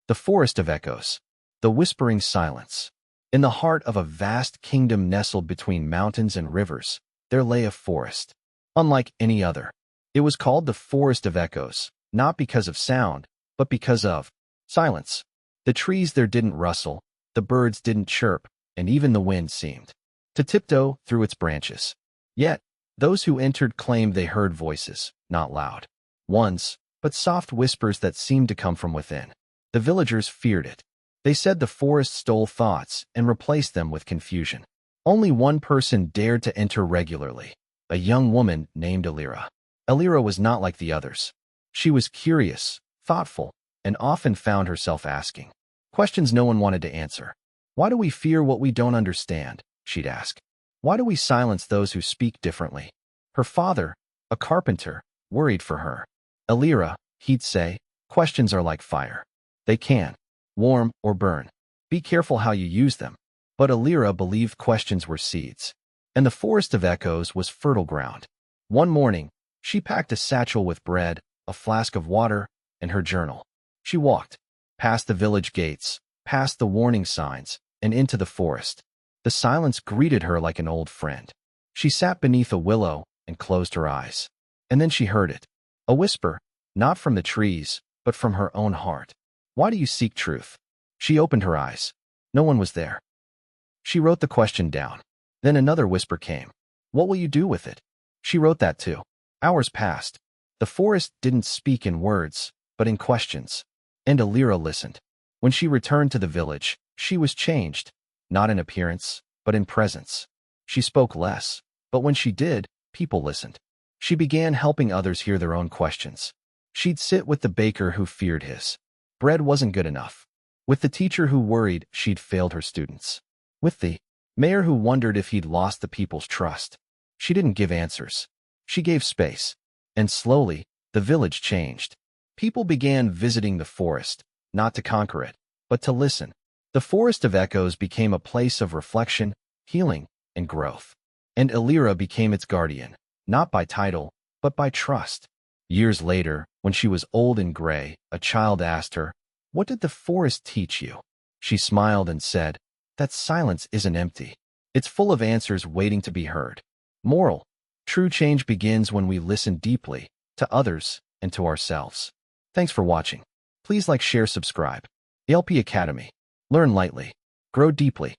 The Forest of Echoes. The whispering silence. In the heart of a vast kingdom nestled between mountains and rivers, there lay a forest, unlike any other. It was called the Forest of Echoes, not because of sound, but because of silence. The trees there didn't rustle, the birds didn't chirp, and even the wind seemed to tiptoe through its branches. Yet, those who entered claimed they heard voices, not loud ones, but soft whispers that seemed to come from within. The villagers feared it. They said the forest stole thoughts and replaced them with confusion. Only one person dared to enter regularly, a young woman named Elira. Elira was not like the others. She was curious, thoughtful, and often found herself asking questions no one wanted to answer. Why do we fear what we don't understand? She'd ask. Why do we silence those who speak differently? Her father, a carpenter, worried for her. Elira, he'd say, questions are like fire. They can warm or burn. Be careful how you use them. But Elira believed questions were seeds, and the Forest of Echoes was fertile ground. One morning, she packed a satchel with bread, a flask of water, and her journal. She walked past the village gates, past the warning signs, and into the forest. The silence greeted her like an old friend. She sat beneath a willow and closed her eyes. And then she heard it. A whisper, not from the trees, but from her own heart. Why do you seek truth? She opened her eyes. No one was there. She wrote the question down. Then another whisper came. What will you do with it? She wrote that too. Hours passed. The forest didn't speak in words, but in questions. And Elira listened. When she returned to the village, she was changed, not in appearance, but in presence. She spoke less, but when she did, people listened. She began helping others hear their own questions. She'd sit with the baker who feared his bread wasn't good enough. With the teacher who worried she'd failed her students. With the mayor who wondered if he'd lost the people's trust. She didn't give answers. She gave space. And slowly, the village changed. People began visiting the forest, not to conquer it, but to listen. The Forest of Echoes became a place of reflection, healing, and growth. And Elira became its guardian, not by title, but by trust. Years later, when she was old and gray, a child asked her, "What did the forest teach you?" She smiled and said, "That silence isn't empty. It's full of answers waiting to be heard." Moral: true change begins when we listen deeply, to others and to ourselves. Thanks for watching. Please like, share, subscribe. ELP Academy. Learn lightly. Grow deeply.